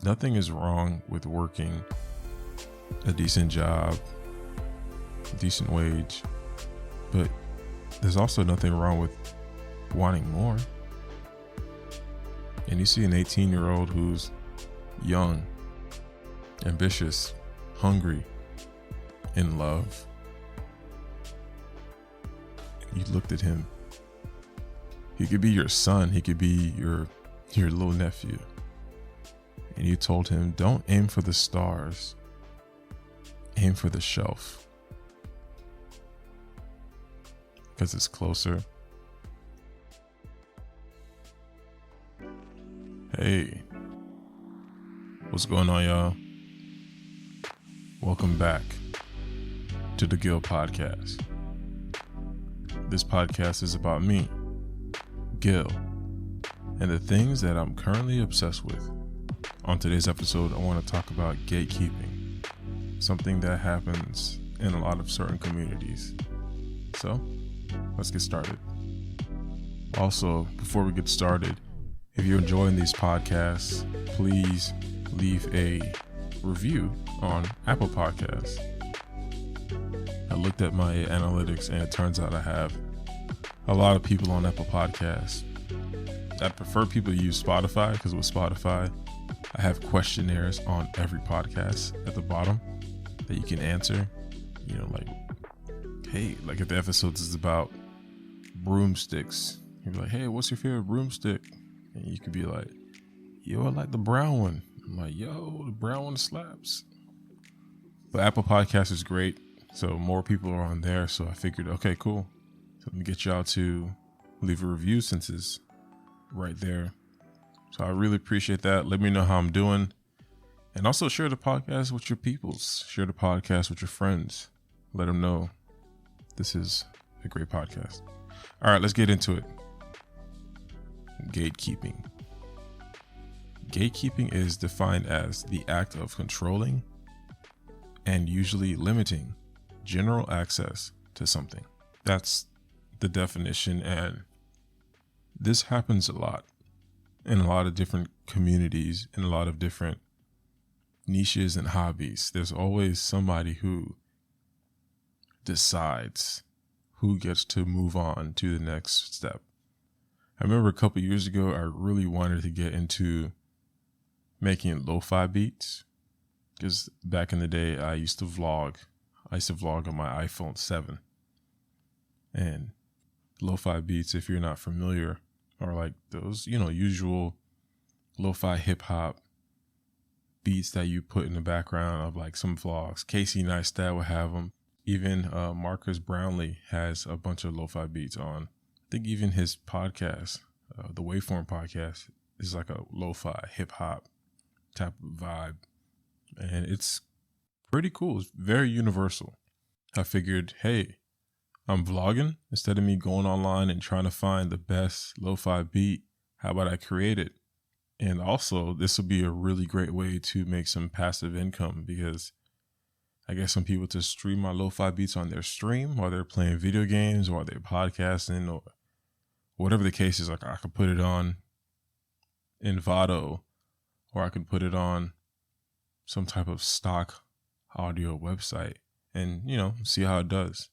Nothing is wrong with working a decent job, decent wage, but there's also nothing wrong with wanting more. And you see an 18-year-old who's young, ambitious, hungry, in love. You looked at him. He could be your son. He could be your little nephew. And you told him, don't aim for the stars. Aim for the shelf. Because it's closer. Hey. What's going on, y'all? Welcome back to the Gil Podcast. This podcast is about me, Gil, and the things that I'm currently obsessed with. On today's episode, I want to talk about gatekeeping, something that happens in a lot of certain communities. So, let's get started. Also, before we get started, if you're enjoying these podcasts, please leave a review on Apple Podcasts. I looked at my analytics and it turns out I have a lot of people on Apple Podcasts. I prefer people to use Spotify because with Spotify, I have questionnaires on every podcast at the bottom that you can answer. You know, like, hey, like if the episode is about broomsticks, you'd be like, hey, what's your favorite broomstick? And you could be like, yo, I like the brown one. I'm like, yo, the brown one slaps. But Apple Podcasts is great. So more people are on there. So I figured, okay, cool. So let me get y'all to leave a review since it's right there. So I really appreciate that. Let me know how I'm doing. And also share the podcast with your peoples. Share the podcast with your friends. Let them know this is a great podcast. All right, let's get into it. Gatekeeping. Gatekeeping is defined as the act of controlling and usually limiting general access to something. That's the definition, and this happens a lot in a lot of different communities, in a lot of different niches and hobbies. There's always somebody who decides who gets to move on to the next step. I remember a couple years ago, I really wanted to get into making lo-fi beats because back in the day, I used to vlog. I used to vlog on my iPhone 7. And lo-fi beats, if you're not familiar, are like those, usual lo-fi hip hop beats that you put in the background of like some vlogs. Casey Neistat will have them. Even Marcus Brownlee has a bunch of lo-fi beats on. I think even his podcast, the Waveform podcast, is like a lo-fi hip hop type of vibe. And it's pretty cool. It's very universal. I figured, hey, I'm vlogging. Instead of me going online and trying to find the best lo-fi beat, how about I create it? And also, this will be a really great way to make some passive income because I get some people to stream my lo-fi beats on their stream while they're playing video games or they're podcasting or whatever the case is. Like I could put it on Envato or I could put it on some type of stock audio website and, see how it does.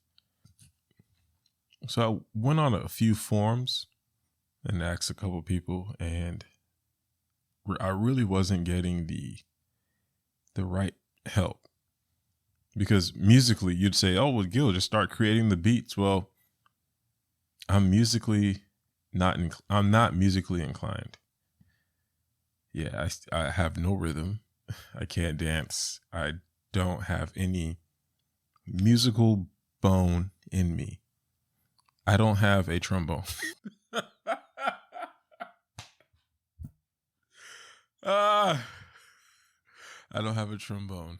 So I went on a few forums and asked a couple people, and I really wasn't getting the right help. Because musically, you'd say, oh, well, Gil, just start creating the beats. Well, I'm not musically inclined. Yeah, I have no rhythm. I can't dance. I don't have any musical bone in me. I don't have a trombone. I don't have a trombone.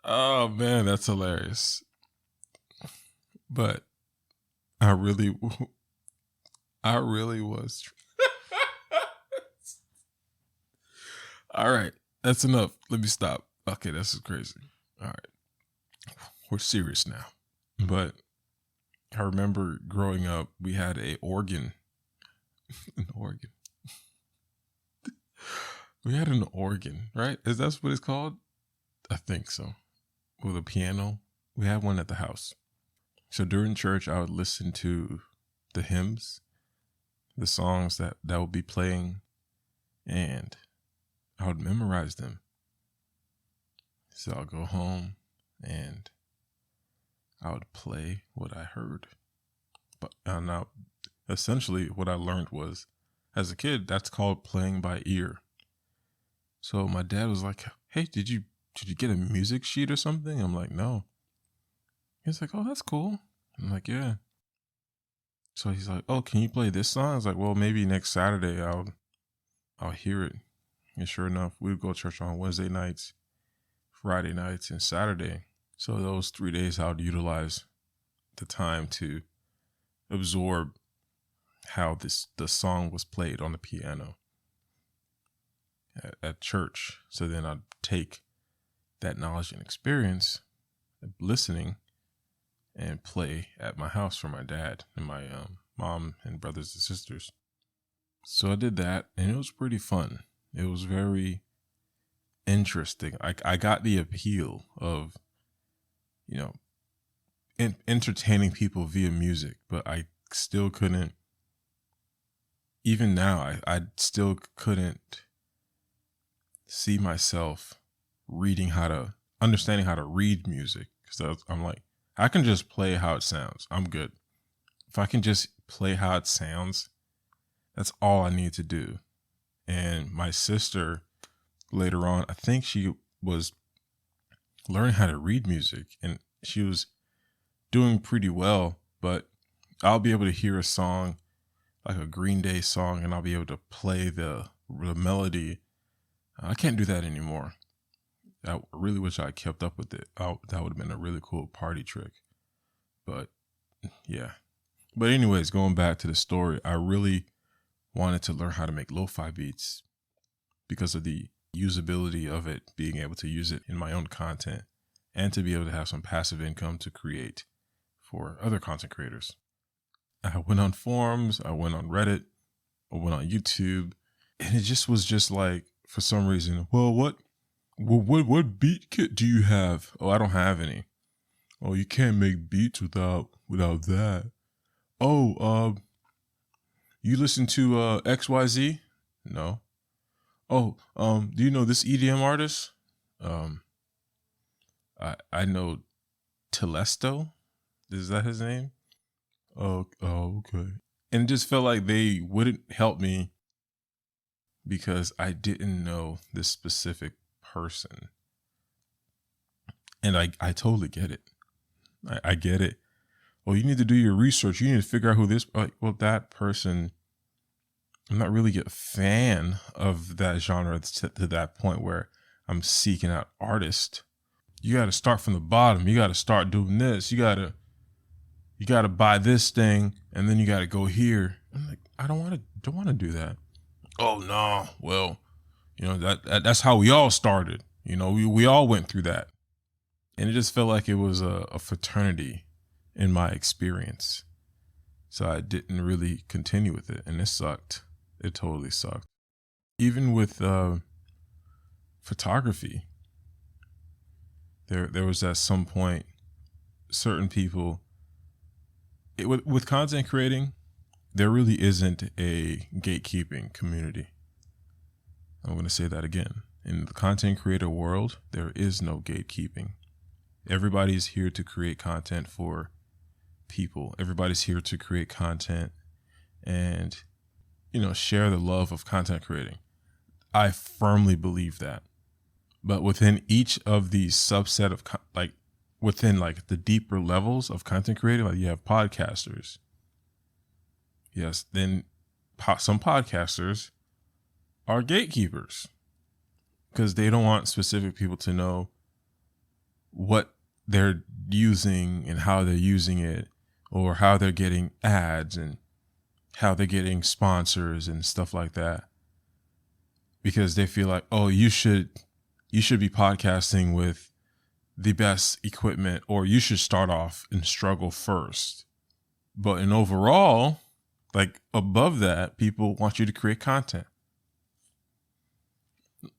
Oh man, that's hilarious. But I really was. All right, that's enough. Let me stop. Okay, this is crazy. All right, we're serious now. But I remember growing up, we had a organ An organ. We had an organ, right? Is that what it's called? I think so. With a piano. We had one at the house. So during church, I would listen to the hymns, the songs that would be playing, and I would memorize them. So I'll go home and I would play what I heard. But now, essentially, what I learned was, as a kid, that's called playing by ear. So my dad was like, "Hey, did you get a music sheet or something?" I'm like, "No." He's like, "Oh, that's cool." I'm like, "Yeah." So he's like, "Oh, can you play this song?" I was like, "Well, maybe next Saturday I'll hear it." And sure enough, we would go to church on Wednesday nights, Friday nights, and Saturday. So those 3 days I would utilize the time to absorb how the song was played on the piano at church. So then I'd take that knowledge and experience of listening and play at my house for my dad and my mom and brothers and sisters. So I did that, and it was pretty fun. It was very interesting. I got the appeal of, entertaining people via music, but I still couldn't, even now, I still couldn't see myself understanding how to read music. Because I'm like, I can just play how it sounds. I'm good. If I can just play how it sounds, that's all I need to do. And my sister, later on, I think she was learning how to read music, and she was doing pretty well, but I'll be able to hear a song, like a Green Day song, and I'll be able to play the melody. I can't do that anymore. I really wish I kept up with it. That would have been a really cool party trick. But yeah. But anyways, going back to the story, I really wanted to learn how to make lo-fi beats because of the usability of it, being able to use it in my own content and to be able to have some passive income to create for other content creators. I went on forums, I went on Reddit, I went on YouTube, and it just was just like, for some reason, what beat kit do you have? Oh, I don't have any. Oh, you can't make beats without that. Oh, you listen to XYZ? No. Oh, do you know this EDM artist? I know Telesto. Is that his name? Oh, okay. And it just felt like they wouldn't help me because I didn't know this specific person. And I totally get it. I get it. Well, you need to do your research. You need to figure out who this, that person, I'm not really a fan of that genre to that point where I'm seeking out artists. You got to start from the bottom. You got to start doing this. You got to buy this thing, and then you got to go here. I'm like, I don't want to do that. Oh no. Well, that's how we all started. We all went through that. And it just felt like it was a fraternity in my experience. So I didn't really continue with it, and it sucked. It totally sucked. Even with photography, there was at some point certain people, with content creating, there really isn't a gatekeeping community. I'm going to say that again. In the content creator world, there is no gatekeeping. Everybody's here to create content for people. Everybody's here to create content and, share the love of content creating. I firmly believe that. But within each of these subset of, within the deeper levels of content creating, you have podcasters. Yes, then some podcasters are gatekeepers because they don't want specific people to know what they're using and how they're using it, or how they're getting ads and how they're getting sponsors and stuff like that, because they feel like, oh, you should be podcasting with the best equipment, or you should start off and struggle first. But in overall, Like above that, people want you to create content.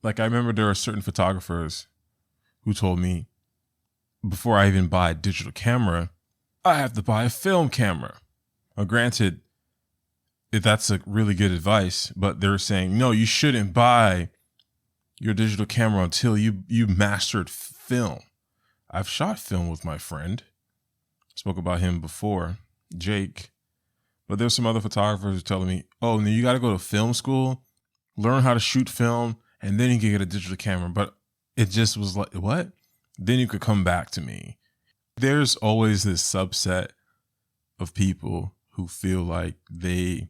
Like I remember there are certain photographers who told me before I even buy a digital camera, I have to buy a film camera. Now, granted, that's a really good advice, but they're saying, no, you shouldn't buy your digital camera until you mastered film. I've shot film with my friend. Spoke about him before, Jake. But there's some other photographers who are telling me, oh, no, you got to go to film school, learn how to shoot film, and then you can get a digital camera. But it just was like, what? Then you could come back to me. There's always this subset of people who feel like we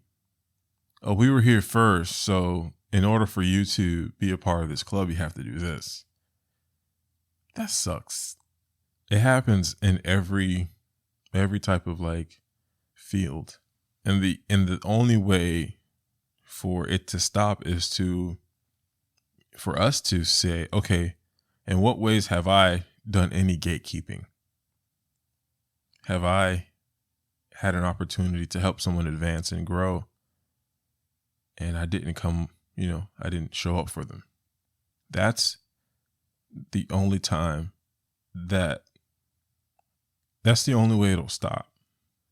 were here first. So in order for you to be a part of this club, you have to do this. That sucks. It happens in every type of like field. And the only way for it to stop is for us to say, okay, in what ways have I done any gatekeeping? Have I had an opportunity to help someone advance and grow? And I didn't I didn't show up for them. That's the only time that's the only way it'll stop.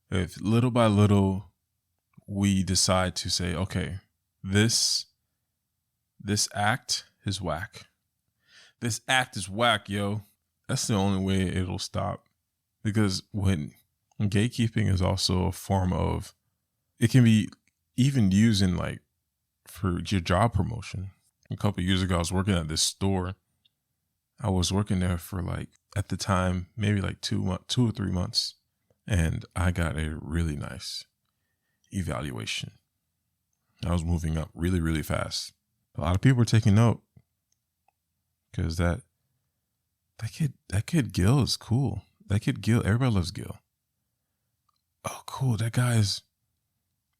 If little by little we decide to say, okay, this act is whack. This act is whack, yo. That's the only way it'll stop. Because when gatekeeping is also a form of, it can be even used in like for your job promotion. A couple of years ago, I was working at this store. I was working there for like, at the time, maybe like 2 or 3 months. And I got a really nice evaluation. I was moving up really, really fast. A lot of people were taking note because that kid Gil is cool. That kid Gil, everybody loves Gil. Oh, cool. That guy's,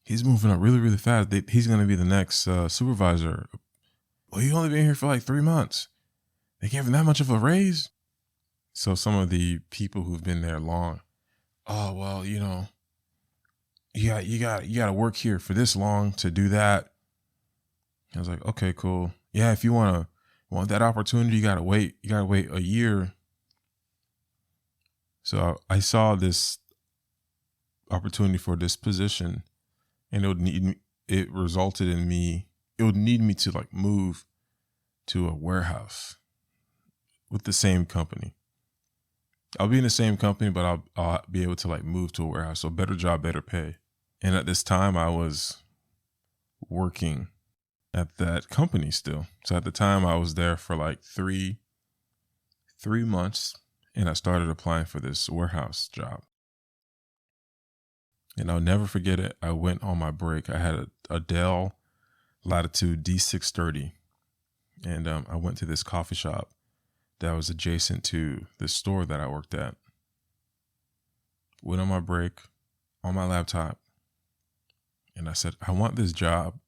he's moving up really, really fast. He's going to be the next supervisor. Well, he's only been here for like 3 months. They gave him that much of a raise. So some of the people who've been there long, oh, well, you got to work here for this long to do that. I was like, okay, cool. Yeah, if you want that opportunity, you got to wait. You got to wait a year. So I saw this opportunity for this position, and it resulted in me. It would need me to like move to a warehouse with the same company. I'll be in the same company, but I'll be able to like move to a warehouse. So better job, better pay. And at this time I was working at that company still. So at the time I was there for like three months, and I started applying for this warehouse job. And I'll never forget it. I went on my break. I had a Dell Latitude D630, and I went to this coffee shop that was adjacent to the store that I worked at. Went on my break on my laptop, and I said, I want this job.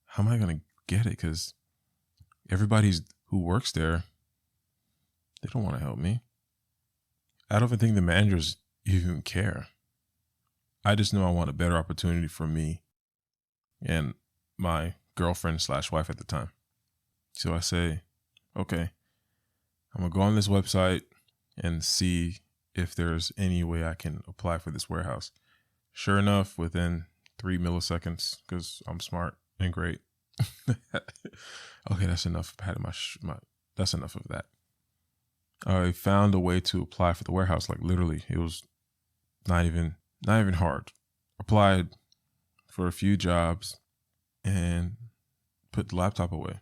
How am I going to get it? Because everybody who works there, they don't want to help me. I don't even think the managers even care. I just know I want a better opportunity for me and my girlfriend / wife at the time. So I say, okay, I'm going to go on this website and see if there's any way I can apply for this warehouse. Sure enough, within 3 milliseconds, because I'm smart and great. Okay, that's enough. That's enough of that. I found a way to apply for the warehouse. Like literally, it was not even hard. Applied for a few jobs and put the laptop away.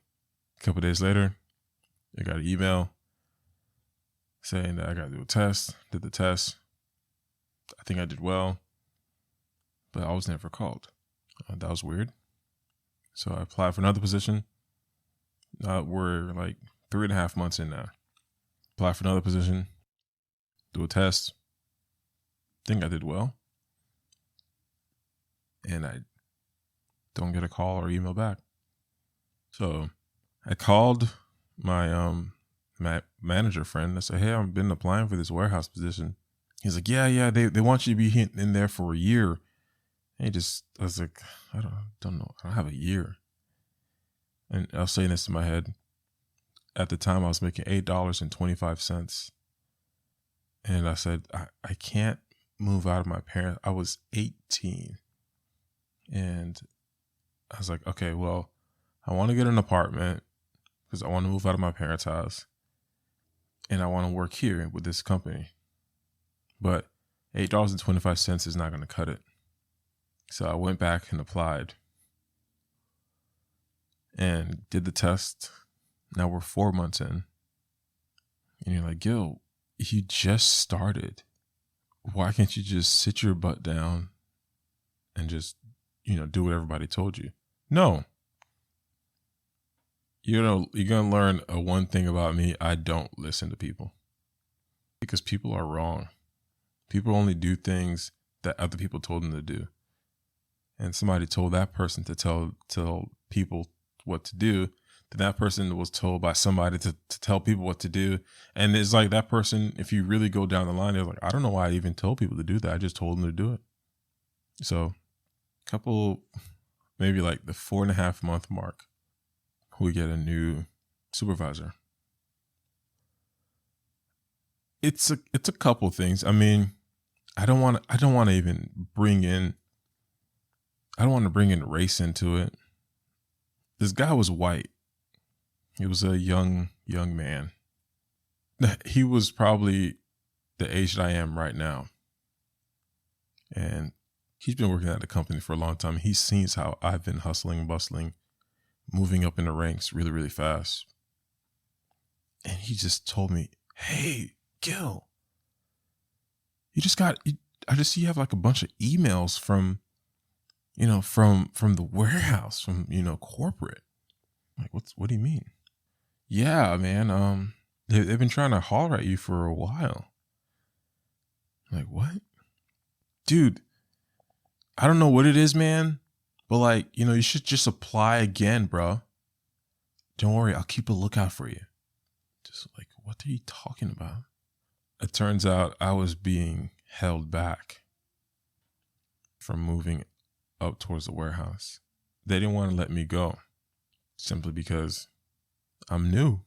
A couple of days later, I got an email saying that I got to do a test. Did the test. I think I did well, but I was never called. That was weird. So I applied for another position. We're like 3.5 months in now. Apply for another position. Do a test. Think I did well. And I don't get a call or email back. So I called my manager friend. I said, hey, I've been applying for this warehouse position. He's like, yeah, they want you to be in there for a year. And I was like, I don't know. I don't have a year. And I was saying this in my head. At the time, I was making $8.25. And I said, I can't move out of my parents. I was 18. And I was like, okay, well, I want to get an apartment because I want to move out of my parents' house. And I want to work here with this company. But $8.25 is not going to cut it. So I went back and applied and did the test. Now we're 4 months in. And you're like, Gil, you just started. Why can't you just sit your butt down and just, do what everybody told you? No. You're going to learn one thing about me. I don't listen to people because people are wrong. People only do things that other people told them to do. And somebody told that person to tell people what to do. Then that person was told by somebody to tell people what to do. And it's like that person, if you really go down the line, they're like, I don't know why I even told people to do that. I just told them to do it. So maybe like the 4.5 month mark, we get a new supervisor. It's a couple things. I mean, I don't want to bring in race into it. This guy was white. He was a young man. He was probably the age that I am right now. And he's been working at the company for a long time. He sees how I've been hustling and bustling, moving up in the ranks really, really fast. And he just told me, hey, Gil, I just see you have like a bunch of emails from the warehouse, from, corporate. I'm like, what do you mean? Yeah, man. They've been trying to holler at you for a while. I'm like, what? Dude, I don't know what it is, man. But like, you should just apply again, bro. Don't worry, I'll keep a lookout for you. Just like, what are you talking about? It turns out I was being held back from moving up towards the warehouse. They didn't want to let me go simply because I'm new.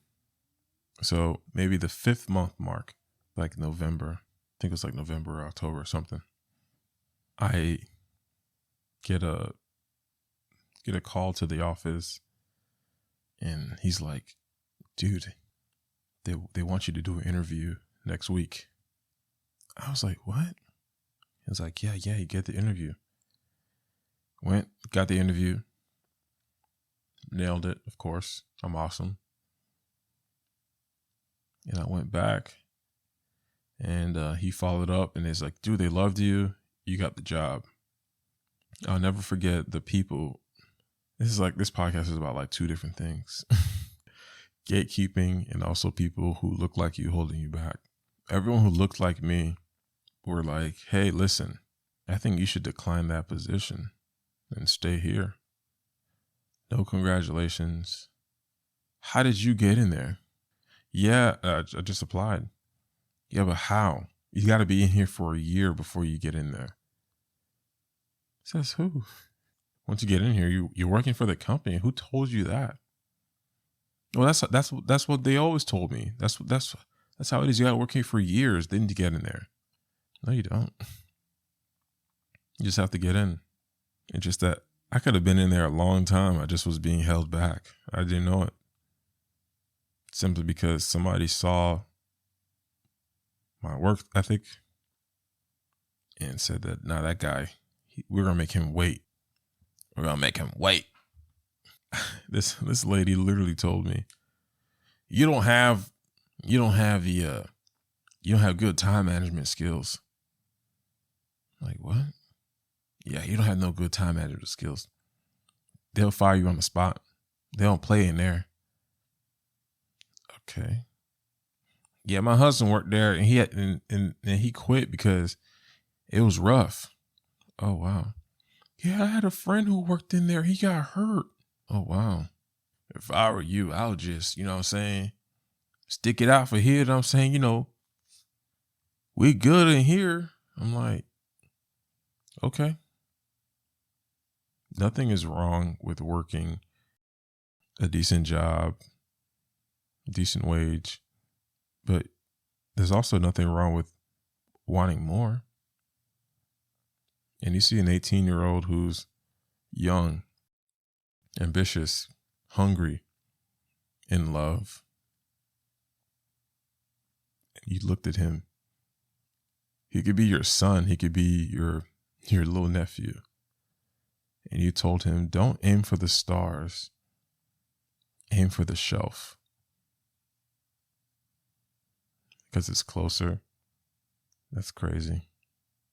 So maybe the 5th month mark, like November, I think it was like November or October or something, I get a call to the office, and he's like, dude, they want you to do an interview next week. I was like, what? He was like, yeah, you get the interview. Went, got the interview, nailed it, of course. I'm awesome. And I went back, and he followed up, and it's like, dude, they loved you. You got the job. I'll never forget the people. This podcast is about like 2 different things. Gatekeeping, and also people who look like you holding you back. Everyone who looked like me were like, hey, listen, I think you should decline that position and stay here. No congratulations. How did you get in there? Yeah, I just applied. Yeah, but how? You got to be in here for a year before you get in there. Says who? Once you get in here, you're working for the company. Who told you that? Well, that's what they always told me. That's how it is. You got to work here for years then to get in there. No, you don't. You just have to get in. It's just that I could have been in there a long time. I just was being held back. I didn't know it. Simply because somebody saw my work ethic and said that, nah, that guy, we're going to make him wait. We're going to make him wait. This lady literally told me, you don't have good time management skills. I'm like, what? Yeah, you don't have no good time management skills. They'll fire you on the spot. They don't play in there. Okay. Yeah, my husband worked there, and he quit because it was rough. Oh, wow. Yeah, I had a friend who worked in there. He got hurt. Oh, wow. If I were you, I would just, stick it out for here. You know what I'm saying, we good in here. I'm like, okay. Nothing is wrong with working a decent job, decent wage, but there's also nothing wrong with wanting more. And you see an 18-year-old who's young, ambitious, hungry, in love. And you looked at him. He could be your son. He could be your little nephew. And you told him, don't aim for the stars. Aim for the shelf. Because it's closer. That's crazy.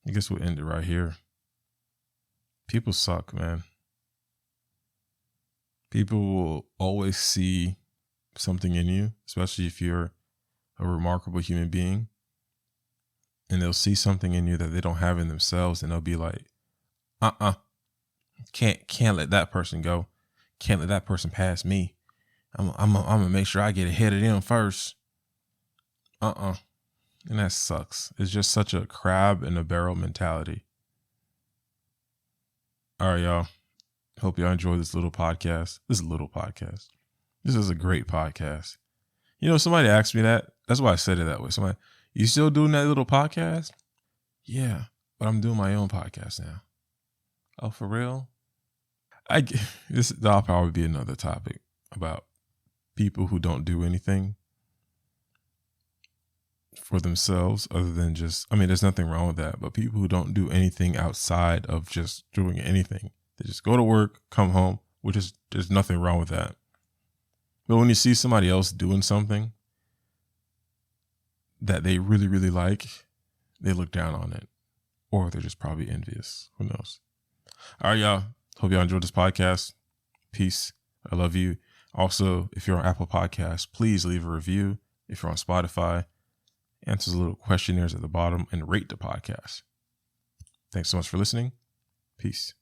I guess we'll end it right here. People suck, man. People will always see something in you, especially if you're a remarkable human being. And they'll see something in you that they don't have in themselves, and they'll be like, can't let that person go. Can't let that person pass me. I'm gonna make sure I get ahead of them first. And that sucks. It's just such a crab in a barrel mentality. All right, y'all. Hope y'all enjoy this little podcast. This is a great podcast. You know, somebody asked me that. That's why I said it that way. Somebody, you still doing that little podcast? Yeah, but I'm doing my own podcast now. Oh, for real? That'll probably be another topic about people who don't do anything for themselves other than just, there's nothing wrong with that, but people who don't do anything outside of just doing anything. They just go to work, come home, there's nothing wrong with that. But when you see somebody else doing something that they really, really like, they look down on it. Or they're just probably envious. Who knows? All right, y'all. Hope y'all enjoyed this podcast. Peace. I love you. Also, if you're on Apple Podcasts, please leave a review. If you're on Spotify, answer the little questionnaires at the bottom and rate the podcast. Thanks so much for listening. Peace.